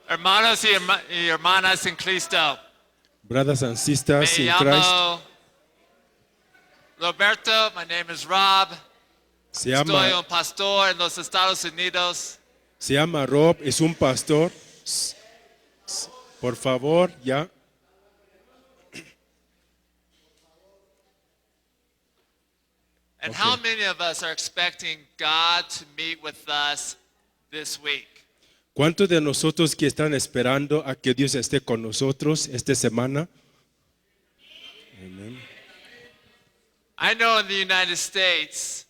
Hermanos y hermanas en Cristo. Brothers and sisters Me in Christ, llamo Roberto. My name is Rob. se Estoy llama, un pastor en los Estados Unidos. se llama Rob, es un pastor. Por favor, ya. And Okay. how many of us are expecting God to meet with us this week? ¿Cuántos de nosotros que están esperando a que Dios esté con nosotros esta semana? Amén. I know in the United States,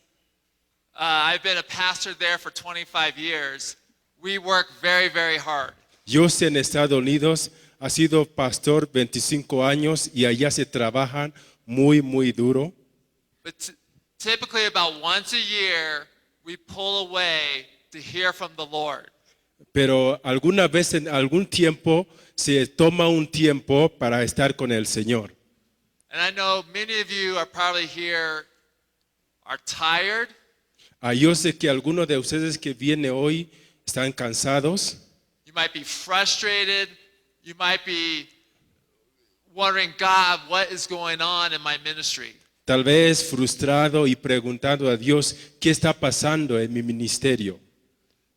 I've been a pastor there for 25 years. We work very, very hard. Yo sé en Estados Unidos, ha sido pastor 25 años y allá se trabajan muy, muy duro. But typically about once a year, we pull away to hear from the Lord. Pero alguna vez en algún tiempo se toma un tiempo para estar con el Señor. And I know many of you are probably here are tired. Yo sé que algunos de ustedes que vienen hoy están cansados. You might be frustrated. You might be wondering, God, what is going on in my ministry? Tal vez frustrado y preguntando a Dios qué está pasando en mi ministerio.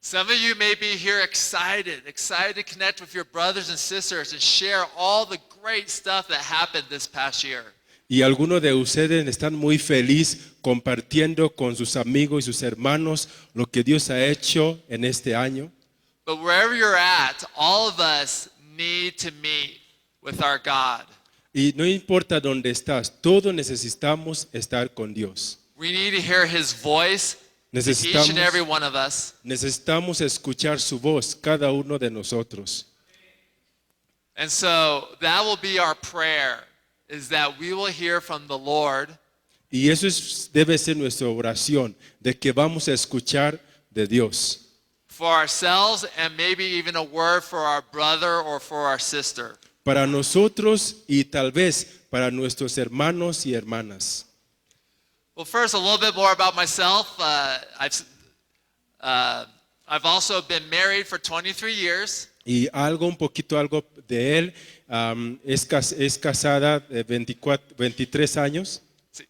Some of you may be here excited to connect with your brothers and sisters and share all the great stuff that happened this past year. Y algunos de ustedes están muy felices compartiendo con sus amigos y sus hermanos lo que Dios ha hecho en este año. But wherever you're at, all of us need to meet with our God. Y no importa dónde estás, todos necesitamos estar con Dios. We need to hear His voice to each and every one of us. Necesitamos escuchar su voz, cada uno de nosotros. And so that will be our prayer, is that we will hear from the Lord. Y eso debe ser nuestra oración, de que vamos a escuchar de Dios. For ourselves and maybe even a word for our brother or for our sister. Para nosotros y tal vez para nuestros hermanos y hermanas. Well, first, a little bit more about myself. I've also been married for 23 years. Y un poquito de él, es casada de 23 años. Sí.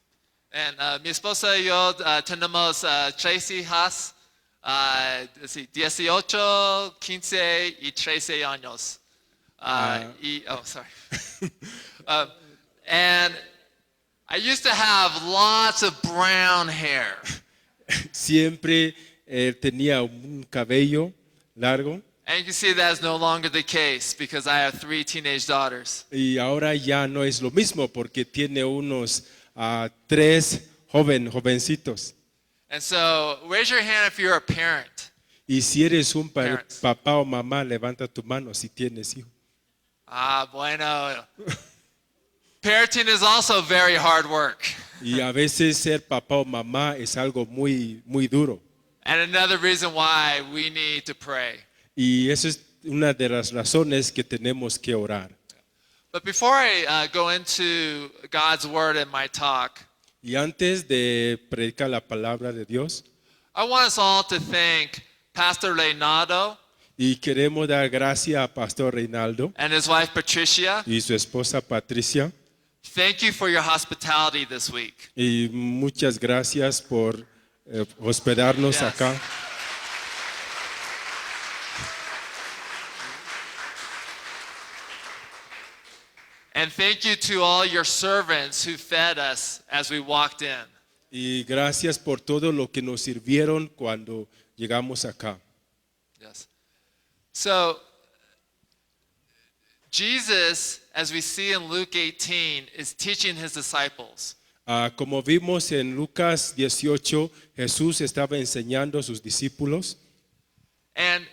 And mi esposa y yo tenemos 3 hijas, 18, 15 y 13 años. Sorry. And I used to have lots of brown hair. Siempre tenía un cabello largo. And you can see that's no longer the case because I have 3 teenage daughters. Y ahora ya no es lo mismo porque tiene unos 3 jovencitos. And so raise your hand if you're a parent. Y si eres un Parents. papá o mamá, levanta tu mano si tienes hijos. Bueno. Parenting is also very hard work. Y a veces ser papá o mamá es algo muy, muy duro. And another reason why we need to pray. Y esa es una de las razones que tenemos que orar. But before I go into God's word in my talk, Y antes de predicar la palabra de Dios, I want us all to thank Pastor Leonardo y queremos dar gracias a Pastor Reinaldo and his wife Patricia. y su esposa Patricia. Thank you for your hospitality this week. Y muchas gracias por hospedarnos Yes. acá. And thank you to all your servants who fed us as we walked in. Y gracias por todo lo que nos sirvieron cuando llegamos acá. Yes. So, Jesus, as we see in Luke 18, is teaching his disciples. Como vimos en Lucas 18, Jesús estaba enseñando a sus discípulos And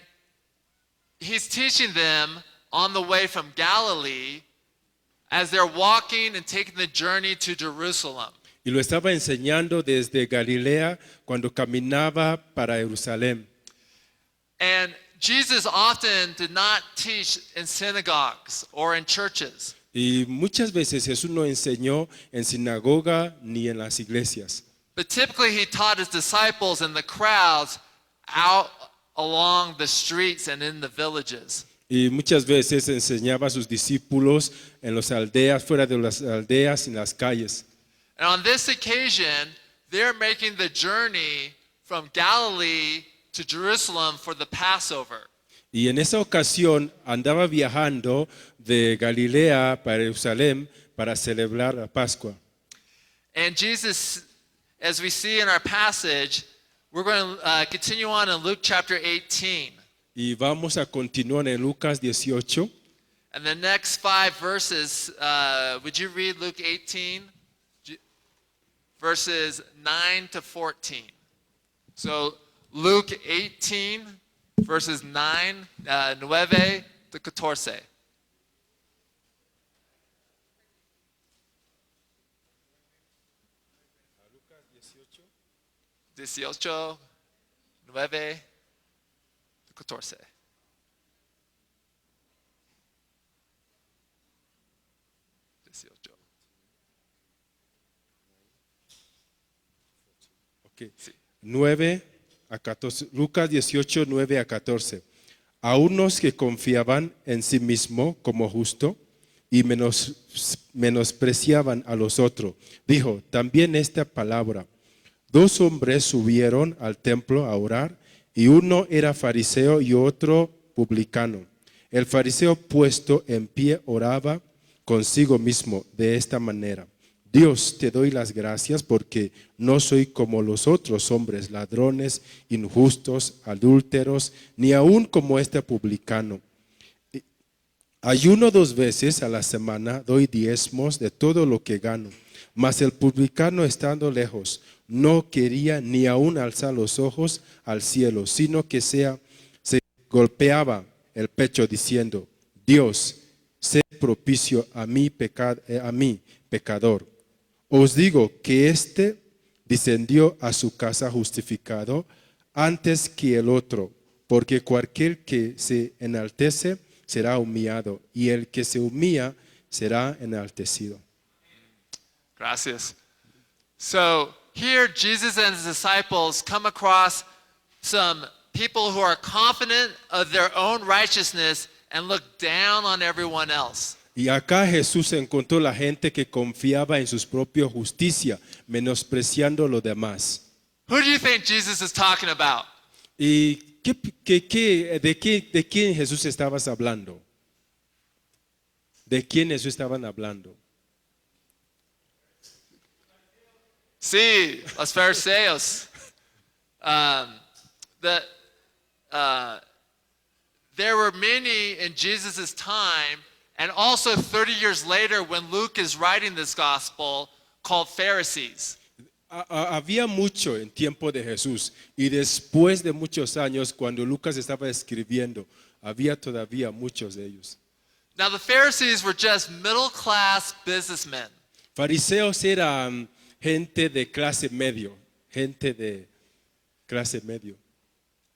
he's teaching them on the way from Galilee as they're walking and taking the journey to Jerusalem. y lo estaba enseñando desde Galilea cuando caminaba para Jerusalén. And Jesus often did not teach in synagogues or in churches. Y muchas veces Jesús no enseñó en sinagoga ni en las iglesias. But typically he taught his disciples and the crowds out along the streets and in the villages. Y muchas veces enseñaba a sus discípulos en las aldeas, fuera de las aldeas, en las calles. And on this occasion, they're making the journey from Galilee to Jerusalem for the Passover. Y en esa ocasión andaba viajando de Galilea para Jerusalén para celebrar la Pascua. And Jesus, as we see in our passage, we're going to continue on in Luke chapter 18. Y vamos a continuar en Lucas 18. And the next 5 verses, would you read Luke 18? Verses 9 to 14. So Luke 18, verses 9, 9 to 14. Dieciocho, 9, 14. Okay. 9 a 14. Lucas 18, 9 a 14. A unos que confiaban en sí mismo como justo y menospreciaban a los otros, dijo también esta palabra. 2 hombres subieron al templo a orar, y uno era fariseo y otro publicano. El fariseo puesto en pie oraba consigo mismo de esta manera: Dios, te doy las gracias porque no soy como los otros hombres, ladrones, injustos, adúlteros, ni aun como este publicano. Ayuno 2 veces a la semana, doy diezmos de todo lo que gano. Mas el publicano, estando lejos, no quería ni aun alzar los ojos al cielo, sino que se golpeaba el pecho diciendo: Dios, sé propicio a mí, pecador. Os digo que éste descendió a su casa justificado antes que el otro, porque cualquier que se enaltece será humillado, y el que se humilla será enaltecido. Gracias. So here Jesus and his disciples come across some people who are confident of their own righteousness and look down on everyone else. Y acá Jesús encontró la gente que confiaba en su propia justicia, menospreciando lo demás. Who do you think Jesus is talking about? ¿Y de quién Jesús estabas hablando? ¿De quién Jesús estaban hablando? Sí, los fariseos. There were many in Jesus' time, and also 30 years later when Luke is writing this gospel, called Pharisees. Había mucho en tiempo de Jesús, y después de muchos años, cuando Lucas estaba escribiendo, había todavía muchos de ellos. Now the Pharisees were just middle-class businessmen. Fariseos eran gente de clase medio, gente de clase medio.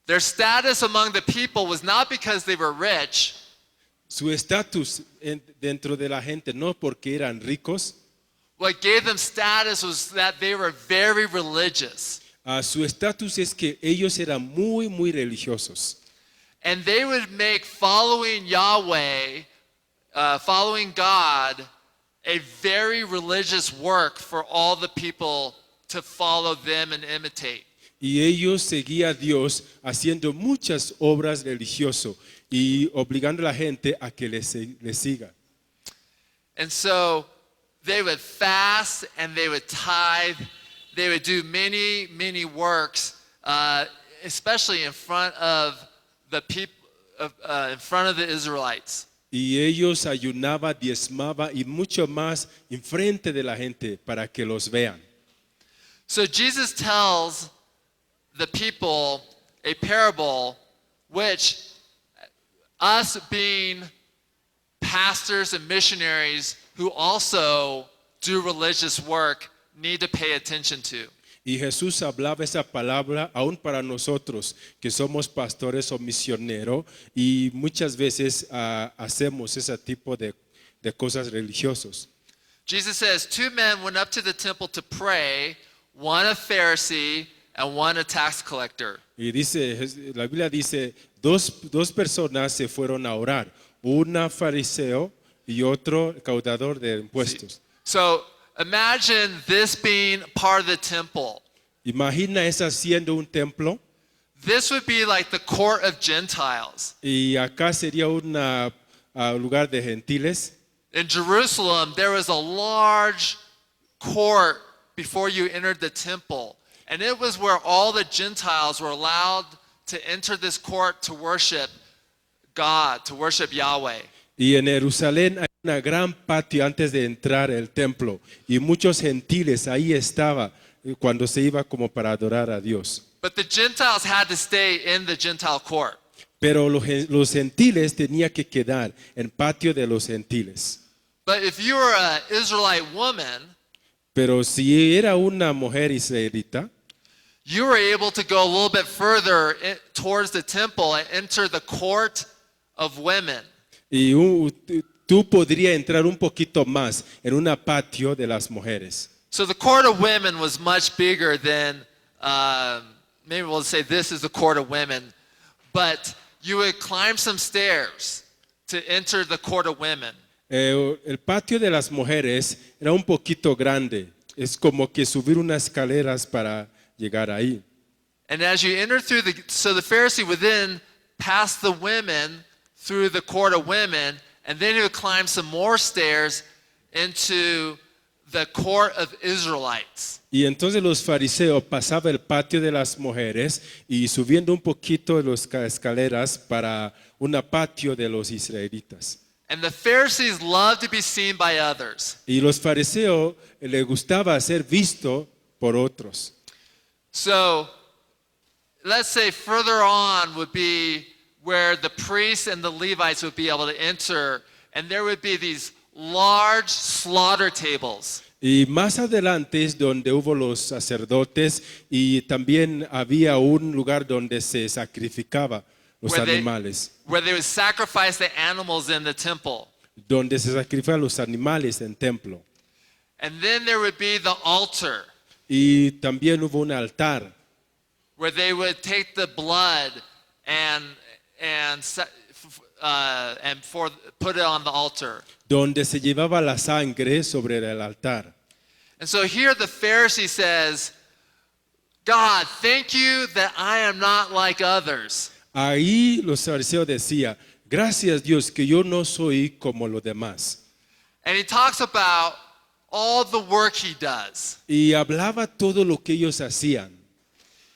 Their status among the people was not because they were rich, Su estatus dentro de la gente no porque eran ricos. what gave them status was that they were very religious. Su estatus es que ellos eran muy religiosos. And they would make following Yahweh, following God, a very religious work for all the people to follow them and imitate. Y ellos seguían a Dios haciendo muchas obras religiosas y obligando a la gente a que le siga. And so they would fast and they would tithe. They would do many works, especially in front of the people, in front of the Israelites. Y ellos ayunaban, diezmaban y mucho más enfrente de la gente para que los vean. So Jesus tells the people a parable which us being pastors and missionaries who also do religious work need to pay attention to. Y Jesús hablaba esa palabra aún para nosotros que somos pastores o misioneros y muchas veces hacemos ese tipo de cosas religiosas. Jesus says, two men went up to the temple to pray, one a Pharisee and one a tax collector. Y dice, la Biblia dice, dos personas se fueron a orar, una fariseo y otro caudador de impuestos. So imagine this being part of the temple. Imagina esa siendo un templo This would be like the court of Gentiles. y acá sería un lugar de gentiles. In Jerusalem, there was a large court before you entered the temple. And it was where all the Gentiles were allowed to enter this court to worship God, to worship Yahweh. Y en Jerusalén hay una gran patio antes de entrar el templo y muchos gentiles ahí estaba cuando se iba como para adorar a Dios. But the Gentiles had to stay in the Gentile court. Pero los gentiles tenían que quedar en patio de los gentiles. But if you were an Israelite woman, Pero si era una mujer israelita, you were able to go a little bit further towards the temple and enter the court of women. y tú podrías entrar un poquito más en una patio de las mujeres. So the court of women was much bigger than, maybe we'll say this is the court of women, but you would climb some stairs to enter the court of women. El patio de las mujeres era un poquito grande. Es como que subir unas escaleras para llegar ahí. And as you enter through so the Pharisee would then pass the women through the court of women, and then he would climb some more stairs into the court of Israelites. Y entonces los fariseos pasaban el patio de las mujeres y subiendo un poquito las escaleras para un patio de los israelitas. And the Pharisees loved to be seen by others. Y los fariseos les gustaba ser visto por otros. So, let's say further on would be where the priests and the Levites would be able to enter, and there would be these large slaughter tables. Y más adelante es donde hubo los sacerdotes y también había un lugar donde se sacrificaba los animales. Where they would sacrifice the animals in the temple. Donde se sacrificaban los animales en templo. And then there would be the altar. Y también hubo un altar. Where they would take the blood and put it on the altar. Donde se llevaba la sangre sobre el altar. And so here the Pharisee says, God, thank you that I am not like others. Ahí los fariseos decían, gracias Dios que yo no soy como los demás. And he talks about all the work he does. Y hablaba todo lo que ellos hacían.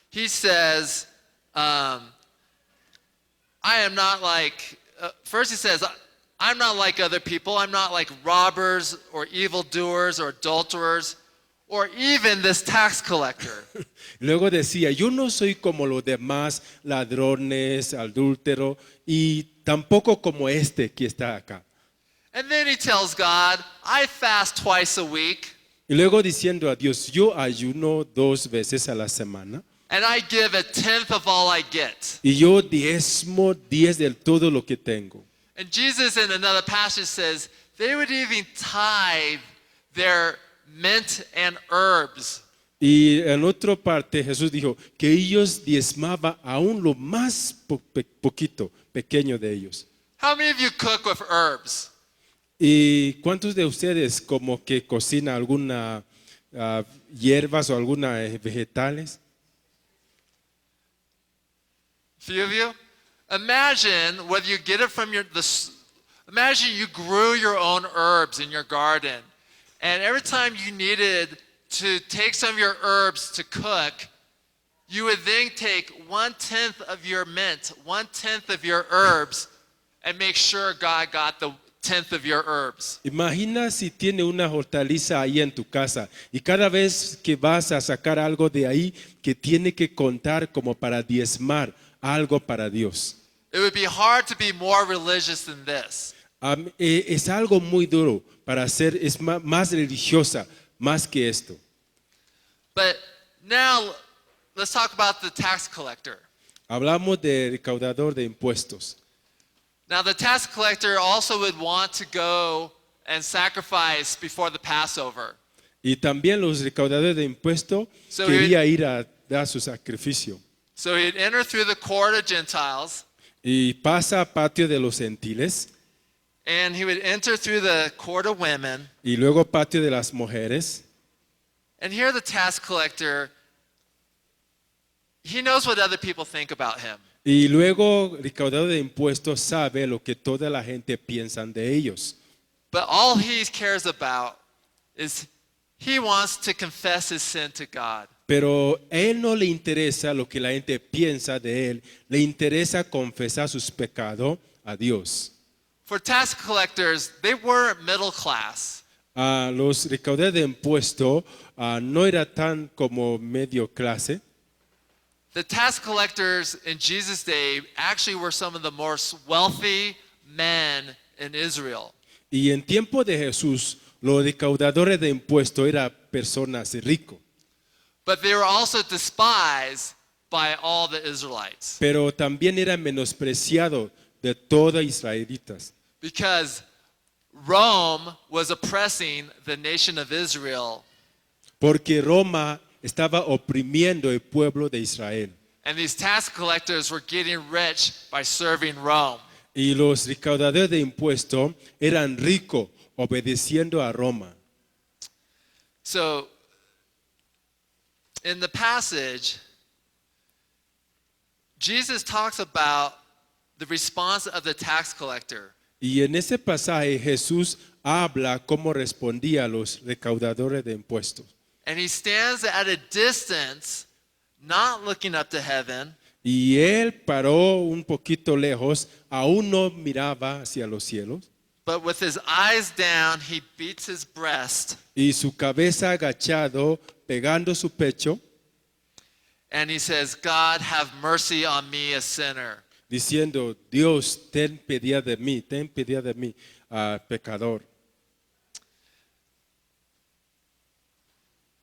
He says, I am not like, first he says, I'm not like other people. I'm not like robbers or evildoers or adulterers or even this tax collector. Luego decía, yo no soy como los demás ladrones, adúlteros y tampoco como este que está acá. And then he tells God, I fast twice a week. Y luego diciendo a Dios, yo ayuno 2 veces a la semana. And I give 1/10 of all I get. Y yo diezmo 10 de todo lo que tengo. And Jesus in another passage says they would even tithe their mint and herbs. Y en otra parte Jesús dijo que ellos diezmaban aún lo más poquito, pequeño de ellos. How many of you cook with herbs? ¿Y cuántos de ustedes como que cocina alguna hierbas o alguna vegetales? Few of you? Imagine whether you get it from imagine you grew your own herbs in your garden. And every time you needed to take some of your herbs to cook, you would then take 1/10 of your mint, 1/10 of your herbs, and make sure God got the 10th of your herbs. Imagina si tiene una hortaliza ahí en tu casa y cada vez que vas a sacar algo de ahí que tiene que contar como para diezmar algo para Dios. It would be hard to be more religious than this. Es algo muy duro para ser, es más religiosa, más que esto. But Now, let's talk about the tax collector. Hablamos de recaudador de impuestos. Now, the tax collector also would want to go and sacrifice before the Passover. Y también los recaudadores de impuestos So quería ir a dar su sacrificio. So he'd enter through the court of Gentiles, Y pasa a patio de los gentiles and he would enter through the court of women. y luego patio de las mujeres. And here the tax collector, he knows what other people think about him. Y luego recaudador de impuestos sabe lo que toda la gente piensa de ellos. But all he cares about is he wants to confess his sin to God. Pero a él no le interesa lo que la gente piensa de él, le interesa confesar sus pecados a Dios. For tax collectors, they weren't middle class. Los recaudadores de impuestos no era tan como medio clase. The tax collectors in Jesus' day actually were some of the most wealthy men in Israel. Y en tiempo de Jesús, los recaudadores de impuestos eran personas ricos. But they were also despised by all the Israelites Pero también eran menospreciados de todos israelitas. because Rome was oppressing the nation of Israel, Porque Roma estaba oprimiendo el pueblo de Israel. and these tax collectors were getting rich by serving Rome. Y los recaudadores de impuestos eran ricos obedeciendo a Roma. So, in the passage, Jesus talks about the response of the tax collector. Y en ese pasaje Jesús habla cómo respondía a los recaudadores de impuestos. And he stands at a distance, not looking up to heaven, Y él paró un poquito lejos, aún no miraba hacia los cielos, but with his eyes down, he beats his breast y su cabeza agachado, pegando su pecho, and he says, God, have mercy on me, a sinner. diciendo, Dios, ten piedad de mí, pecador.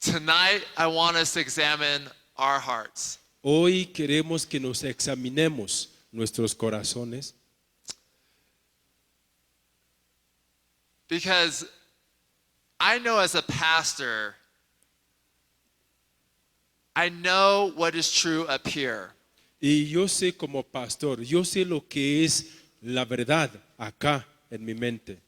Tonight, I want us to examine our hearts. Hoy queremos que nos examinemos nuestros corazones, Because I know as a pastor, I know what is true up here. y yo sé como pastor, yo sé lo que es la verdad acá en mi mente.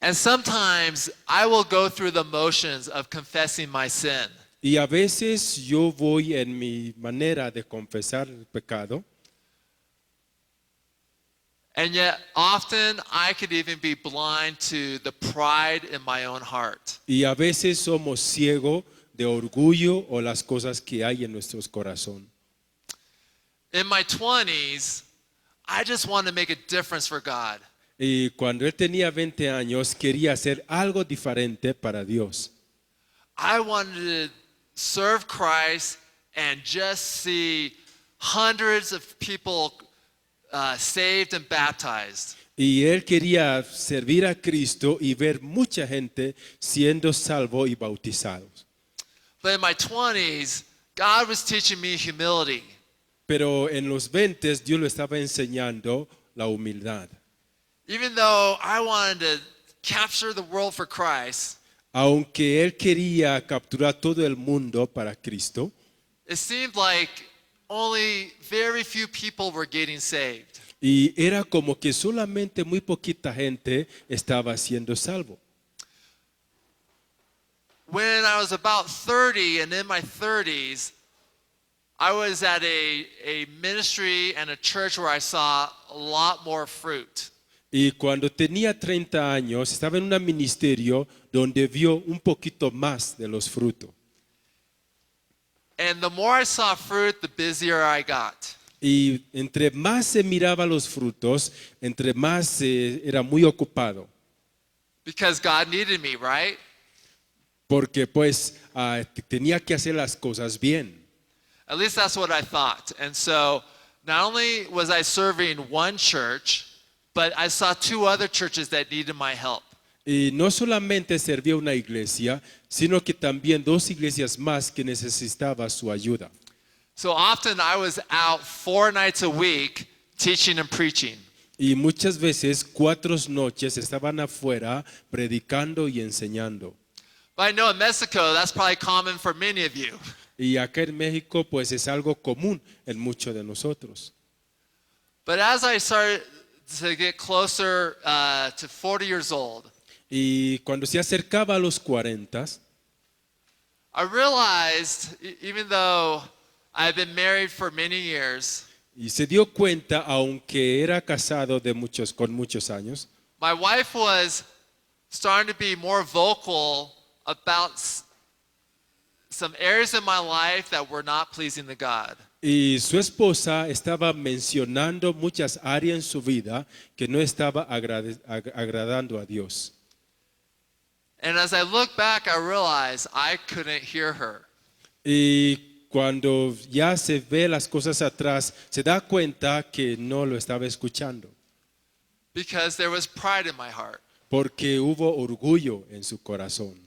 And sometimes I will go through the motions of confessing my sin. Y a veces yo voy en mi manera de confesar el pecado, And yet, often I could even be blind to the pride in my own heart. y a veces somos ciegos de orgullo o las cosas que hay en nuestros corazones. In my 20s, I just want to make a difference for God. Y cuando él tenía 20 años quería hacer algo diferente para Dios. I wanted to serve Christ and just see hundreds of people saved and baptized. Y él quería servir a Cristo y ver mucha gente siendo salvo y bautizados. But in my 20s, God was teaching me humility. Pero en los 20 Dios lo estaba enseñando la humildad. Even though I wanted to capture the world for Christ, Aunque él quería capturar todo el mundo para Cristo, it seemed like only very few people were getting saved. y era como que solamente muy poquita gente estaba siendo salvo. When I was about 30 and in my 30s, I was at a ministry and a church where I saw a lot more fruit. Y cuando tenía 30 años, estaba en un ministerio donde vio un poquito más de los frutos. And the more I saw fruit, the busier I got. Y entre más se miraba los frutos, entre más era muy ocupado. Because God needed me, right? Porque pues tenía que hacer las cosas bien. At least that's what I thought. And so not only was I serving one church, but I saw two other churches that needed my help. Y no solamente servía una iglesia, sino que también dos iglesias más que necesitaban su ayuda. So often I was out 4 nights a week teaching and preaching. Y muchas veces 4 noches estaban afuera predicando y enseñando. But I know in Mexico, that's probably common for many of you. Y acá en México pues es algo común en muchos de nosotros. But as I started to get closer to 40 years old, Y cuando se acercaba a los 40, I realized, even though I've been married for many years, y se dio cuenta, aunque era casado con muchos años, my wife was starting to be more vocal about some areas in my life that were not pleasing to God. y su esposa estaba mencionando muchas áreas en su vida que no estaba agradando a Dios. And as I look back, I realized I couldn't hear her. Y cuando ya se ve las cosas atrás, se da cuenta que no lo estaba escuchando, Because there was pride in my heart. porque hubo orgullo en su corazón.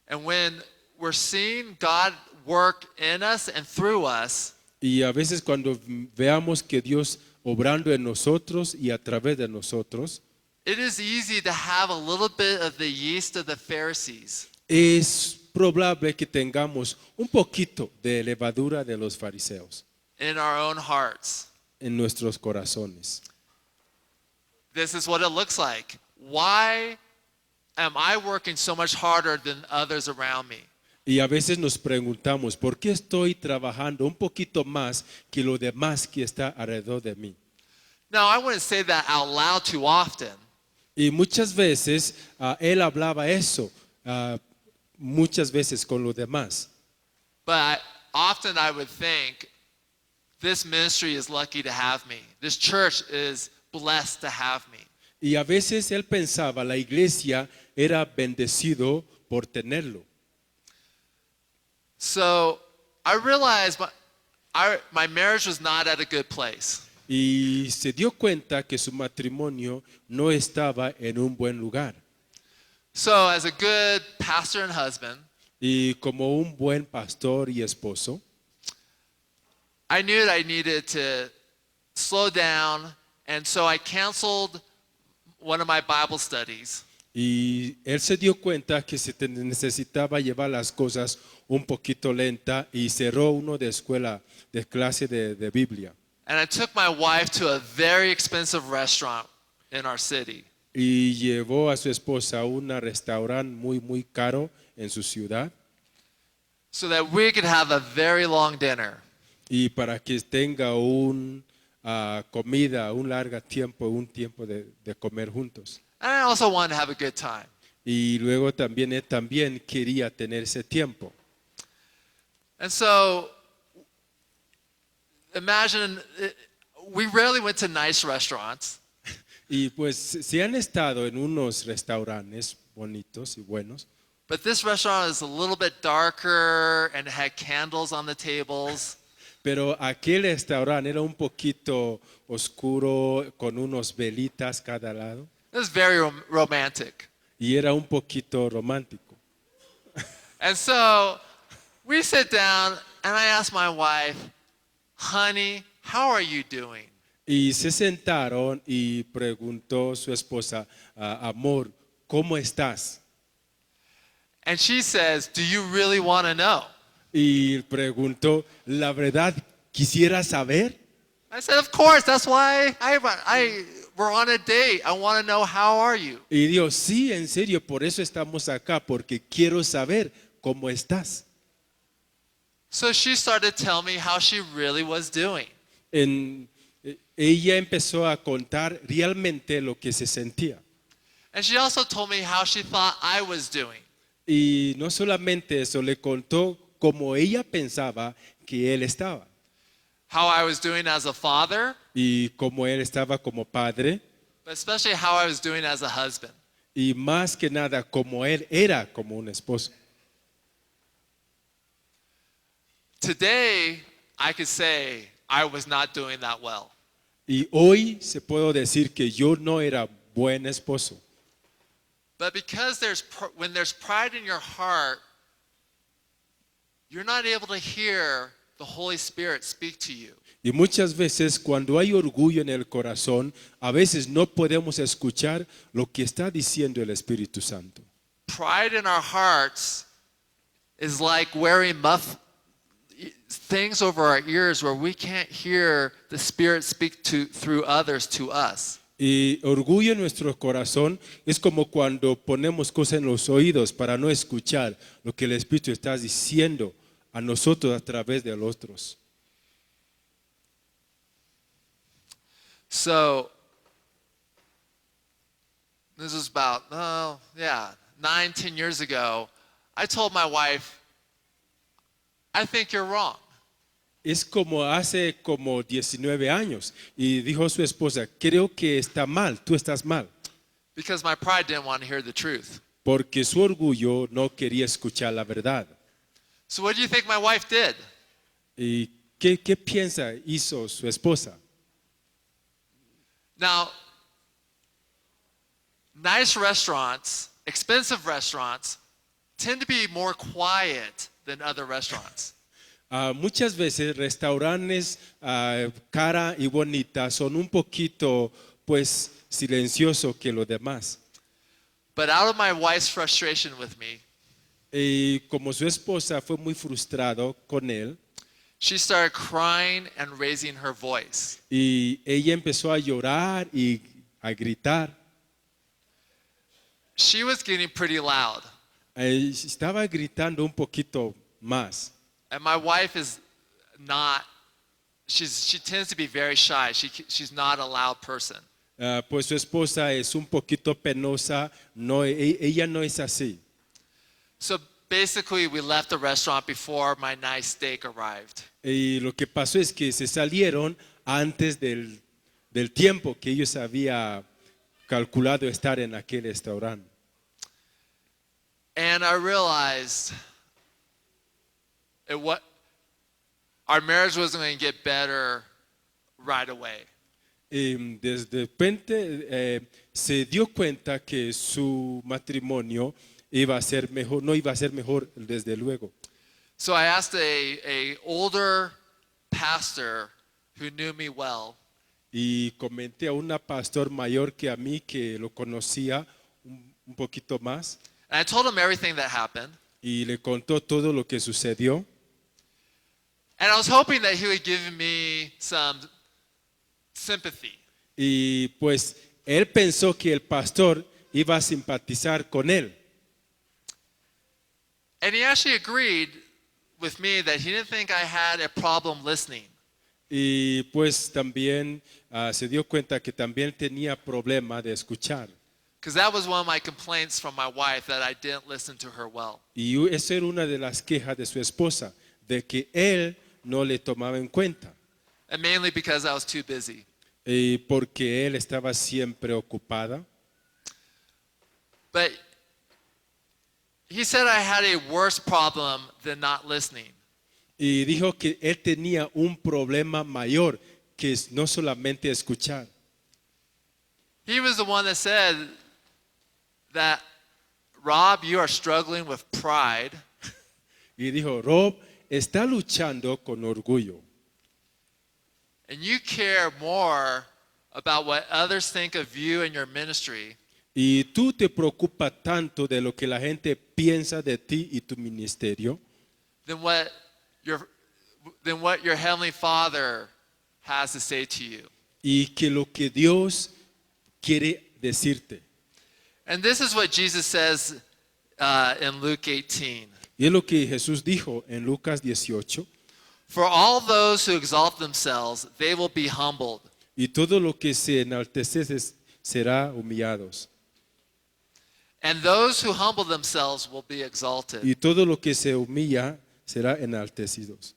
And when we're seeing God work in us and through us, Y a veces cuando veamos que Dios obrando en nosotros y a través de nosotros, it is easy to have a little bit of the yeast of the Pharisees. es probable que tengamos un poquito de levadura de los fariseos In our own hearts. en nuestros corazones. This is what it looks like. Why am I working so much harder than others around me? Y a veces nos preguntamos, ¿por qué estoy trabajando un poquito más que lo demás que está alrededor de mí? Now, I wouldn't say that out loud too often, Y muchas veces él hablaba eso, muchas veces con los demás. but often I would think, this ministry is lucky to have me. This church is blessed to have me. Y a veces él pensaba, la iglesia era bendecido por tenerlo. So I realized my marriage was not at a good place. Y se dio cuenta que su matrimonio no estaba en un buen lugar. So as a good pastor and husband, Y como un buen pastor y esposo, I knew that I needed to slow down, and so I canceled one of my Bible studies. y él se dio cuenta que necesitaba llevar las cosas un poquito lenta y cerró uno de escuela, de clase de Biblia. And I took my wife to a very expensive restaurant in our city. Y llevó a su esposa a un restaurante muy caro en su ciudad So that we could have a very long dinner. y para que tenga comida, un largo tiempo, un tiempo de comer juntos. And I also wanted to have a good time. Y luego también él también quería tener ese tiempo. And so imagine, we rarely went to nice restaurants. Y pues se han estado en unos restaurantes bonitos y buenos, But this restaurant is a little bit darker and it had candles on the tables. pero aquel restaurante era un poquito oscuro con unos velitas cada lado It was very romantic. y era un poquito romántico. And so we sit down and I ask my wife, honey, how are you doing? Y se sentaron y preguntó su esposa, amor, ¿cómo estás? And she says, do you really want to know? Y preguntó, ¿la verdad quisiera saber? I said, of course, that's why we're on a date. I want to know how are you? Y dijo, sí, en serio, por eso estamos acá, porque quiero saber cómo estás. So she started telling me how she really was doing. Ella empezó a contar realmente lo que se sentía. And she also told me how she thought I was doing. Y no solamente eso, le contó cómo ella pensaba que él estaba. How I was doing as a father, Y cómo él estaba como padre. but especially how I was doing as a husband. Y más que nada, como él era como un esposo. Today, I could say I was not doing that well. Y hoy se puedo decir que yo no era buen esposo. But because when there's pride in your heart, you're not able to hear the Holy Spirit speak to you. Y muchas veces cuando hay orgullo en el corazón, a veces no podemos escuchar lo que está diciendo el Espíritu Santo. Pride in our hearts is like wearing things over our ears where we can't hear the Spirit speak through others to us. Y orgullo en nuestro corazón es como cuando ponemos cosas en los oídos para no escuchar lo que el Espíritu está diciendo a nosotros a través de los otros. So, this was about, 9, 10 years ago. I told my wife, I think you're wrong. Es como hace como 19 años y dijo su esposa, creo que está mal, tú estás mal, Because my pride didn't want to hear the truth. porque su orgullo no quería escuchar la verdad. So what do you think my wife did? ¿Y qué piensa hizo su esposa? Now, nice restaurants, expensive restaurants, tend to be more quiet than other restaurants. Muchas veces restaurantes cara y bonita son un poquito pues silenciosos que los demás. But out of my wife's frustration with me, Y como su esposa fue muy frustrado con él she started crying and raising her voice. y ella empezó a llorar y a gritar. She was getting pretty loud. Estaba gritando un poquito más. And my wife is not, she tends to be very shy. She's not a loud person. Pues su esposa es un poquito penosa, no, ella no es así. So basically, we left the restaurant before my nice steak arrived. Y lo que pasó es que se salieron antes del tiempo que ellos habían calculado estar en aquel restaurante. And I realized our marriage wasn't going to get better right away. Desde repente se dio cuenta que su matrimonio iba a ser mejor, no iba a ser mejor desde luego. So I asked a older pastor who knew me well, Y comenté a una pastor mayor que a mí que lo conocía un poquito más and I told him everything that happened. y le contó todo lo que sucedió. And I was hoping that he would give me some sympathy. Y pues él pensó que el pastor iba a simpatizar con él. And he actually agreed with me that he didn't think I had a problem listening. Y pues también se dio cuenta que también tenía problema de escuchar. Because that was one of my complaints from my wife, that I didn't listen to her well. Y esa era una de las quejas de su esposa, de que él no le tomaba en cuenta. And mainly because I was too busy. Y porque él estaba siempre ocupada. But he said I had a worse problem than not listening. Y dijo que él tenía un problema mayor, que es no solamente escuchar. He was the one that said that, Rob, you are struggling with pride, Y dijo, Rob está luchando con orgullo. and you care more about what others think of you and your ministry Y tú te preocupas tanto de lo que la gente piensa de ti y tu ministerio, than what your Heavenly Father has to say to you. y que lo que Dios quiere decirte. And this is what Jesus says in Luke 18. Y es lo que Jesús dijo en Lucas 18. For all those who exalt themselves, they will be humbled. Y todo lo que se enaltece será humillados. And those who humble themselves will be exalted. Y todo lo que se humilla será enaltecidos.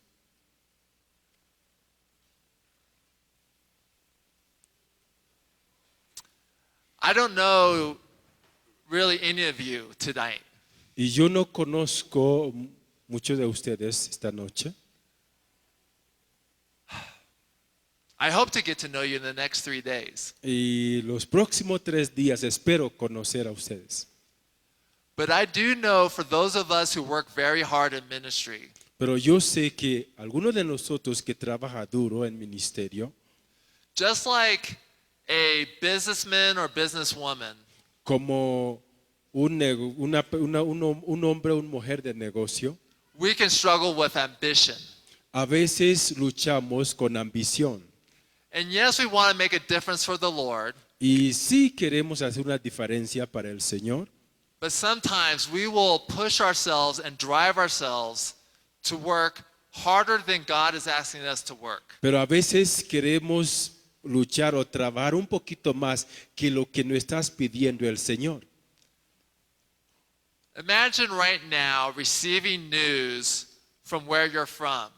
I don't know really any of you tonight. Y yo no conozco muchos de ustedes esta noche. I hope to get to know you in the next 3 days. Y los próximos 3 días espero conocer a ustedes. But I do know for those of us who work very hard in ministry, Pero yo sé que algunos de nosotros que trabaja duro en ministerio, just like a businessman or businesswoman, como un hombre o una mujer de negocio, we can struggle with ambition. a veces luchamos con ambición. And yes, we want to make a difference for the Lord, Y sí queremos hacer una diferencia para el Señor, but sometimes we will push ourselves and drive ourselves to work harder than God is asking us to work. pero a veces queremos luchar o trabajar un poquito más que lo que nos estás pidiendo el Señor. Imagine right now receiving news from where you're from.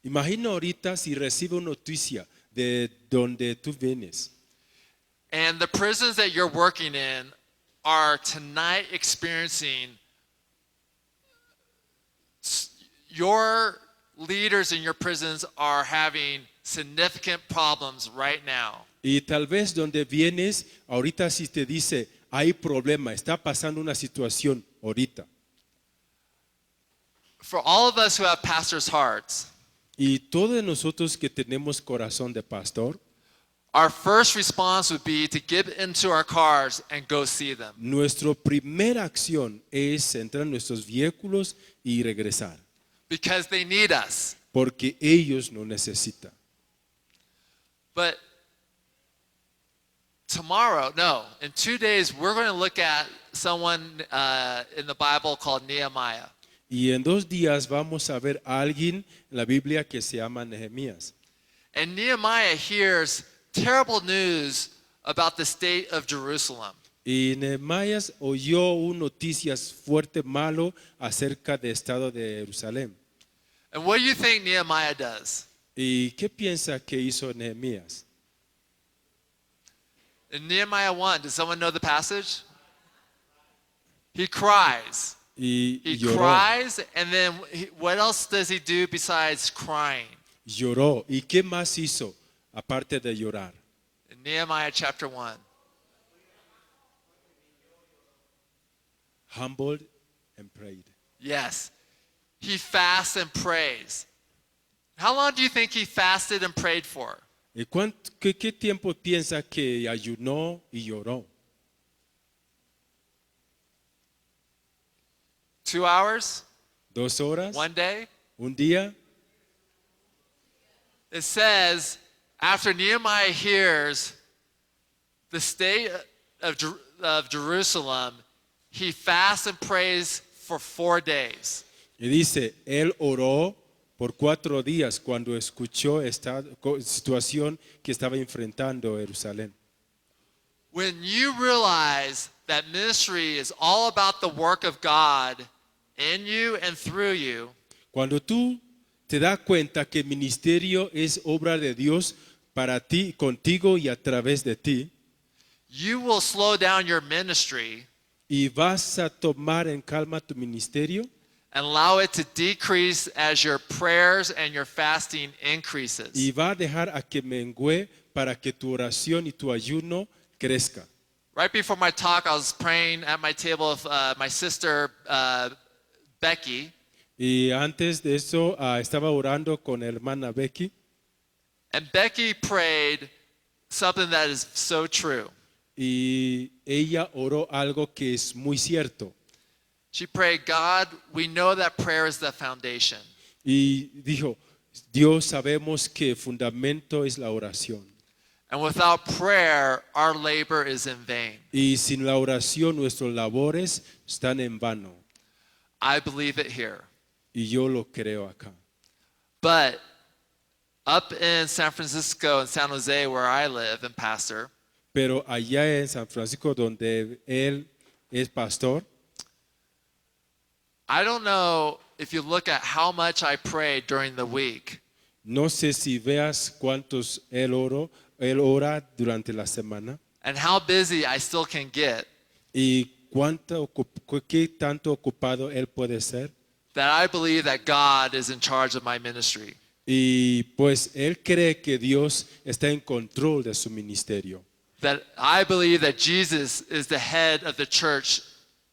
Imagina ahorita si recibe una noticia de donde tú vienes And the prisons that you're working in are tonight experiencing your leaders in your prisons are having significant problems right now. y tal vez donde vienes ahorita si te dice hay problema, está pasando una situación ahorita. For all of us who have pastors' hearts, Y todos nosotros que tenemos corazón de pastor, our first response would be to get into our cars and go see them. nuestra primera acción es entrar en nuestros vehículos y regresar, Because they need us. porque ellos nos necesitan. But tomorrow, no, in 2 days, we're going to look at someone in the Bible called Nehemiah. Y en 2 días vamos a ver a alguien en la Biblia que se llama Nehemías. And Nehemiah hears terrible news about the state of Jerusalem. Y Nehemías oyó un noticias fuerte malo acerca del estado de Jerusalén. And what do you think Nehemiah does? ¿Y qué piensa que hizo Nehemías? In Nehemiah 1, does someone know the passage? He cries. Y He lloró, cries, and then what else does he do besides crying? lloró. ¿Y qué más hizo aparte de llorar? In Nehemiah chapter 1. Humbled and prayed. Yes. He fasts and prays. How long do you think he fasted and prayed for? ¿Y qué tiempo piensa que ayunó y lloró? 2 hours? 2 horas? 1 day? ¿Un día? It says, after Nehemiah hears the state of Jerusalem, he fasts and prays for 4 days. Y dice, él oró por 4 días cuando escuchó esta situación que estaba enfrentando Jerusalén. When you realize that ministry is all about the work of God in you and through you, Cuando tú te das cuenta que el ministerio es obra de Dios para ti, contigo y a través de ti, you will slow down your ministry y vas a tomar en calma tu ministerio and allow it to decrease as your prayers and your fasting y increases. va a dejar a que mengue para que tu oración y tu ayuno crezca. Right before my talk, I was praying at my table with my sister Becky, Y antes de eso estaba orando con la hermana Becky and Becky prayed something that is so true. y ella oró algo que es muy cierto. She prayed, God, we know that prayer is the foundation. Y dijo, Dios sabemos que el fundamento es la oración. And without prayer, our labor is in vain. Y sin la oración nuestros labores están en vano. I believe it here. Y yo lo creo acá. But up in San Francisco and San Jose, where I live and pastor, Pero allá en San Francisco, donde él es pastor, I don't know if you look at how much I pray during the week. no sé si veas cuántos él ora durante la semana And how busy I still can get, y qué tanto ocupado él puede ser. that I believe that God is in charge of my ministry. Y pues él cree que Dios está en control de su ministerio. That I believe that Jesus is the head of the church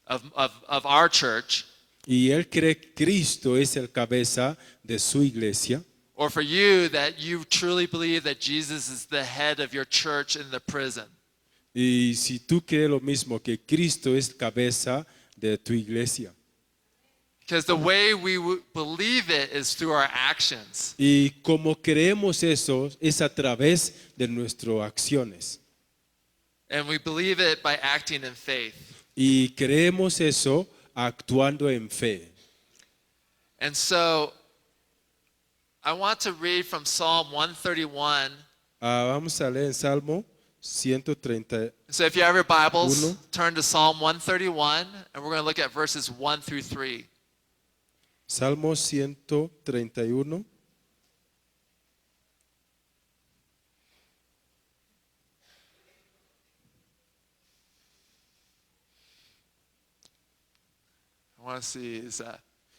of our church, y él cree que Cristo es el cabeza de su iglesia, or for you that you truly believe that Jesus is the head of your church in the prison. y si tú crees lo mismo, que Cristo es cabeza de tu iglesia, Because the way we believe it is through our actions. y como creemos eso es a través de nuestras acciones, And we believe it by acting in faith. y creemos eso actuando en fe. And so I want to read from Psalm 131. Vamos a leer en Salmo 130. So if you have your Bibles, Uno. turn to Psalm 131, and we're going to look at verses 1 through 3. Salmo 131. I want to see, is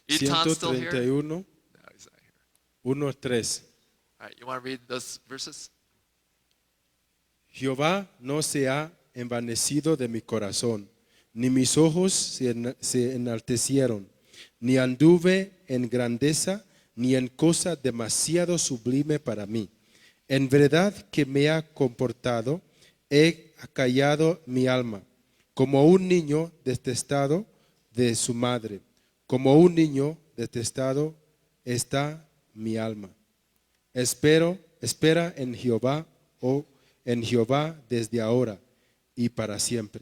Etan still here? 131, No, he's not here. 1:3. All right, you want to read those verses? Jehová no se ha envanecido de mi corazón, ni mis ojos se enaltecieron, ni anduve en grandeza, ni en cosa demasiado sublime para mí. En verdad que me ha comportado, he acallado mi alma, como un niño detestado de su madre, como un niño detestado está mi alma. Espera en Jehová, oh en Jehová desde ahora y para siempre.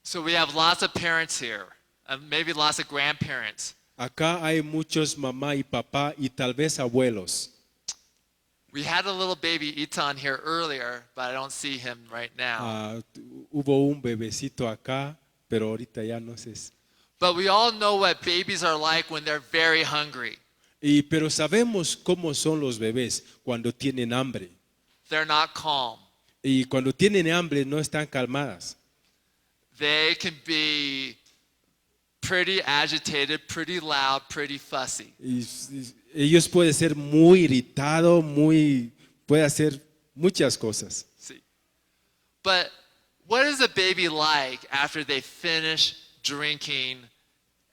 So we have lots of parents here, and maybe lots of grandparents. Acá hay muchos mamá y papá y tal vez abuelos. We had a little baby Etan here earlier, but I don't see him right now. Hubo un bebecito acá, pero ahorita ya no sé. But we all know what babies are like when they're very hungry. Pero sabemos cómo son los bebés cuando tienen hambre. They're not calm. Y cuando tienen hambre no están calmadas. They can be pretty agitated, pretty loud, pretty fussy. Y ellos pueden ser muy irritados, puede hacer muchas cosas. See. But what is a baby like after they finish drinking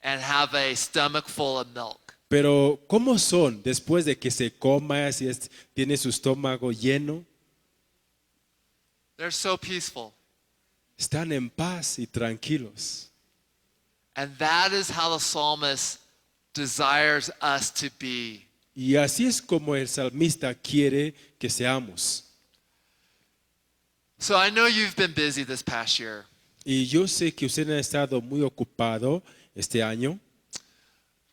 and have a stomach full of milk? Pero ¿cómo son después de que se coma, si tiene su estómago lleno? They're so peaceful. Están en paz y tranquilos. And that is how the psalmist desires us to be. Y así es como el salmista quiere que seamos. So I know you've been busy this past year. Y yo sé que usted ha estado muy ocupado este año,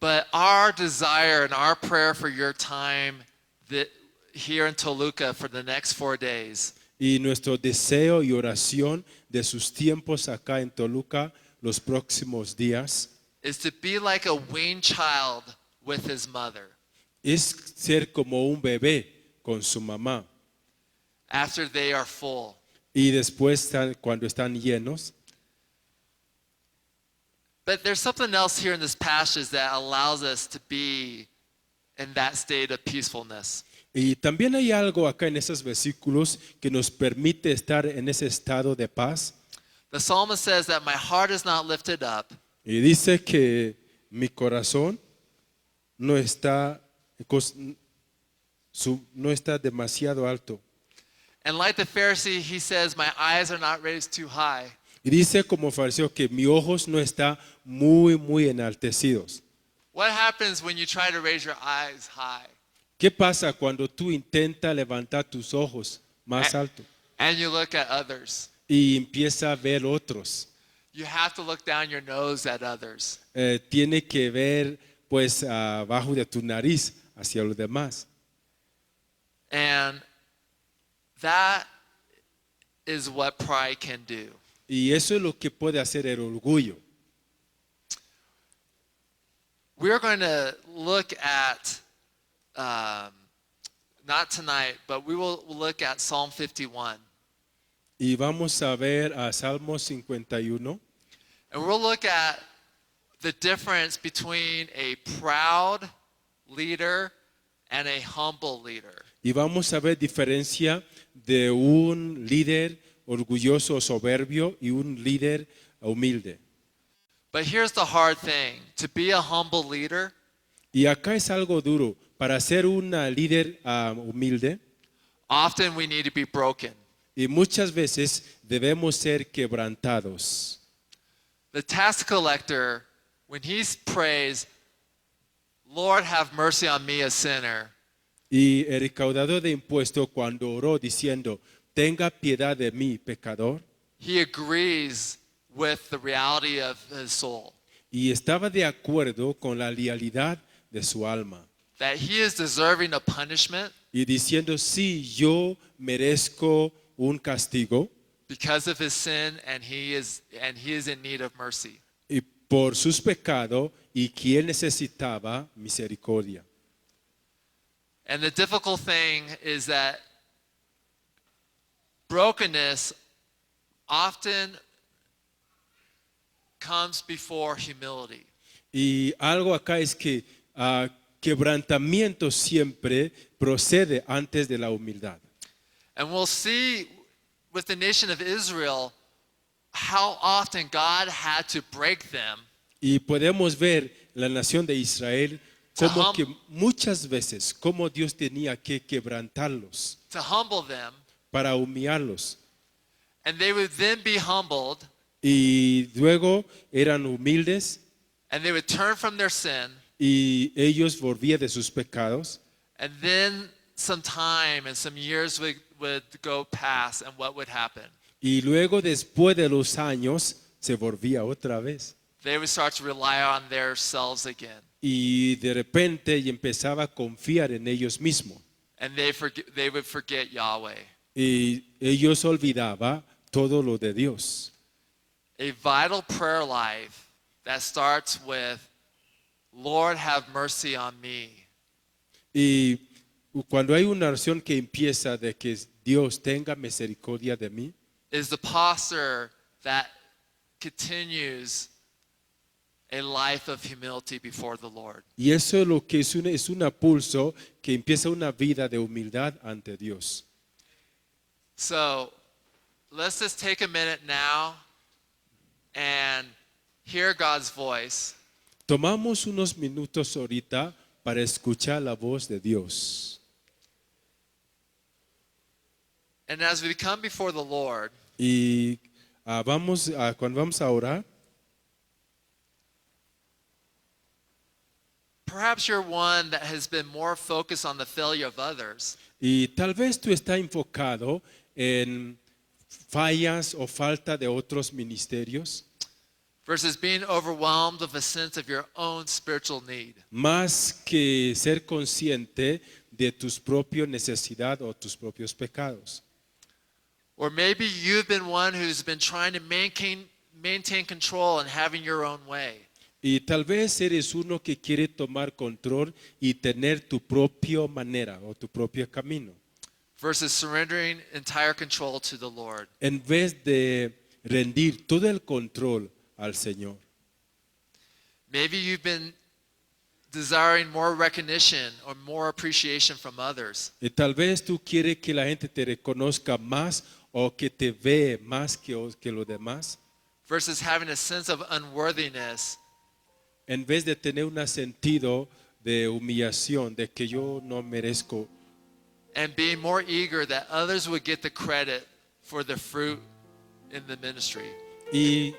But our desire and our prayer for your time here in Toluca for the next 4 days y nuestro deseo y oración de sus tiempos acá en Toluca los próximos días is to be like a weaned child with his mother es ser como un bebé con su mamá. after they are full. Y después, cuando están llenos, But there's something else here in this passage that allows us to be in that state of peacefulness. y también hay algo acá en esos versículos que nos permite estar en ese estado de paz. The psalmist says that my heart is not lifted up, Y dice que mi corazón no está demasiado alto. and like the Pharisee, he says, my eyes are not raised too high. Y dice como fariseo que mis ojos no están muy enaltecidos. What happens when you try to raise your eyes high ¿Qué pasa cuando tú intentas levantar tus ojos más alto and you look at others? y empieza a ver otros? You have to look down your nose at others. Tiene que ver pues abajo de tu nariz hacia los demás. And that is what pride can do. Y eso es lo que puede hacer el orgullo. We're going to look at, not tonight, but we will look at Psalm 51. Y vamos a ver a Salmo 51. And we'll look at the difference between a proud leader and a humble leader. Y vamos a ver diferencia de un líder orgulloso o soberbio y un líder humilde. But here's the hard thing. To be a humble leader, Y acá es algo duro. Para ser una líder humilde, often we need to be broken. y muchas veces debemos ser quebrantados. The tax collector, when he prays, Lord, have mercy on me, a sinner, Y el recaudador de impuestos cuando oró diciendo, tenga piedad de mí, pecador, he agrees with the reality of his soul, y estaba de acuerdo con la realidad de su alma. that he is deserving of punishment Y diciendo, sí, yo merezco un castigo because of his sin, and he is in need of mercy. y por sus pecados y que él necesitaba misericordia. And the difficult thing is that brokenness often comes before humility. Y algo acá es que quebrantamiento siempre procede antes de la humildad. And we'll see with the nation of Israel how often God had to break them Y podemos ver la nación de Israel como que muchas veces, como Dios tenía que quebrantarlos to humble them, para humillarlos. and they would then be humbled, Y luego eran humildes and they would turn from their sin, y ellos volvían de sus pecados. and then some time and some years would go past, and what would happen? Y luego después de los años se volvía otra vez. They would start to rely on themselves again, Y de repente y empezaba a confiar en ellos mismos. and they would forget Yahweh. Y ellos olvidaban todo lo de Dios. A vital prayer life that starts with, Lord, have mercy on me, Y cuando hay una oración que empieza de que Dios tenga misericordia de mí, is the posture that continues a life of humility before the Lord. y eso es lo que es un pulso que empieza una vida de humildad ante Dios. So let's just take a minute now and hear God's voice. Tomamos unos minutos ahorita para escuchar la voz de Dios. And as we come before the Lord, Y cuando vamos a orar, perhaps you're one that has been more focused on the failure of others y tal vez tú estás enfocado en fallas o falta de otros ministerios, versus being overwhelmed with a sense of your own spiritual need. más que ser consciente de tus propias necesidades o tus propios pecados. Or maybe you've been one who's been trying to maintain control and having your own way. Y tal vez eres uno que quiere tomar control y tener tu propia manera o tu propio camino, Versus surrendering entire control to the Lord. en vez de rendir todo el control al Señor. Maybe you've been desiring more recognition or more appreciation from others. Y tal vez tú quieres que la gente te reconozca más o que te ve más que los demás, Versus having a sense of unworthiness en vez de tener un sentido de humillación, de que yo no merezco, and being more eager that others would get the credit for the fruit in the ministry. y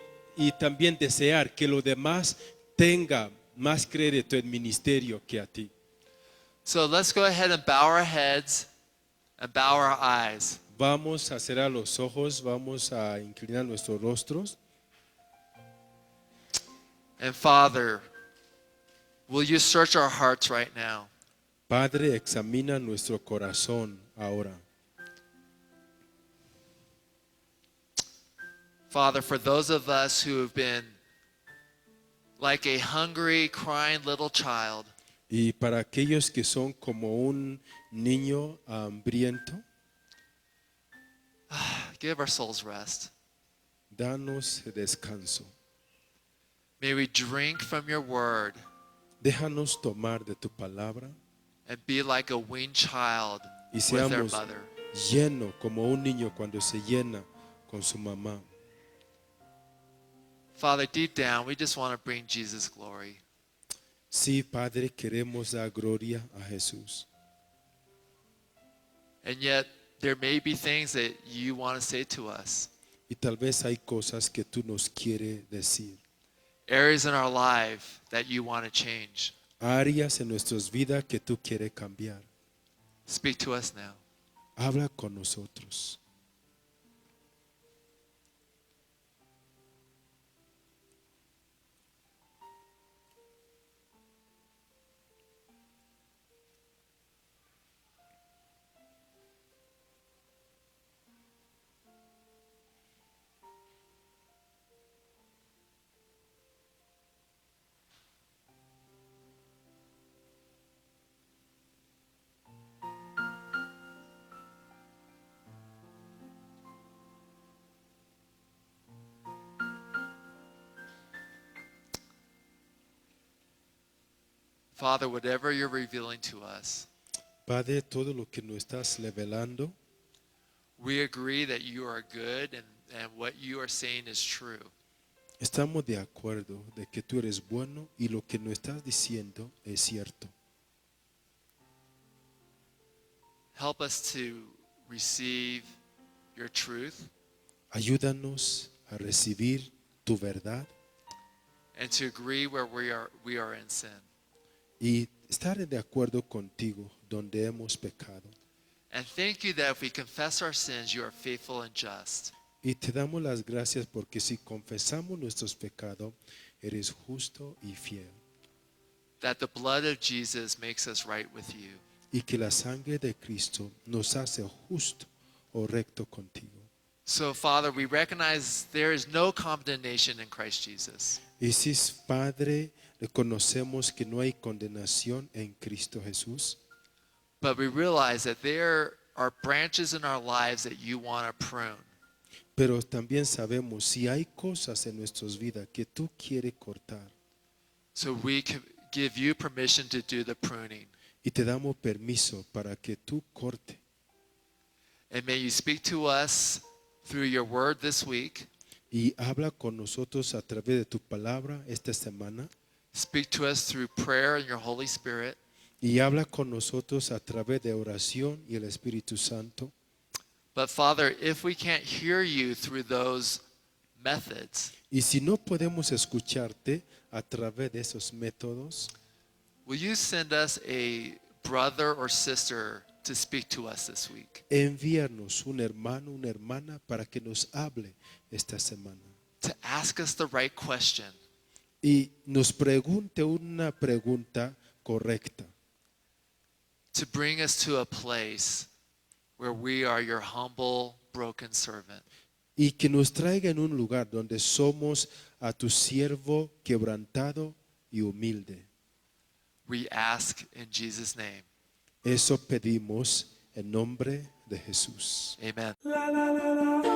también desear que los demás tengan más crédito en ministerio que a ti. So let's go ahead and bow our heads and bow our eyes. Vamos a cerrar los ojos, vamos a inclinar nuestros rostros. And Father, will you search our hearts right now? Padre, examina nuestro corazón ahora. Father, for those of us who have been like a hungry, crying little child, Y para aquellos que son como un niño hambriento, give our souls rest. danos descanso. May we drink from your word Déjanos tomar de tu palabra and be like a weaned child y with their seamos mother. llenos como un niño cuando se llena con su mamá. Father, deep down, we just want to bring Jesus glory. Sí, Padre, queremos dar gloria a Jesús. And yet, there may be things that you want to say to us, Y tal vez hay cosas que tú nos quieres decir. areas in our life that you want to change. Áreas en nuestras vidas que tú quieres cambiar. Speak to us now. Habla con nosotros. Father, whatever you're revealing to us, Padre, todo lo que nos estás revelando, we agree that you are good and what you are saying is true. estamos de acuerdo de que tú eres bueno y lo que nos estás diciendo es cierto. Help us to receive your truth Ayúdanos a recibir tu verdad and to agree where we are in sin. y estar de acuerdo contigo donde hemos pecado. And thank you that if we confess our sins, you are faithful and just. Y te damos las gracias porque si confesamos nuestros pecados, eres justo y fiel. That the blood of Jesus makes us right with you. Y que la sangre de Cristo nos hace justo o recto contigo. So, Father, we recognize there is no condemnation in Christ Jesus. Y si, Padre, reconocemos que no hay condenación en Cristo Jesús, But we realize that there are branches in our lives that you want to prune. pero también sabemos si hay cosas en nuestras vidas que tú quieres cortar. So we can give you permission to do the pruning. Y te damos permiso para que tú corte. And may you speak to us through your word this week. Y habla con nosotros a través de tu palabra esta semana. Speak to us through prayer and your Holy Spirit. Y habla con nosotros a través de oración y el Espíritu Santo. But Father, if we can't hear you through those methods, Y si no podemos escucharte a través de esos métodos, will you send us a brother or sister to speak to us this week? envíanos un hermano, una hermana para que nos hable esta semana. To ask us the right question. Y nos pregunte una pregunta correcta. To bring us to a place where we are your humble, broken servant. Y que nos traiga en un lugar donde somos a tu siervo quebrantado y humilde. We ask in Jesus' name. Eso pedimos en nombre de Jesús. Amen. La la la la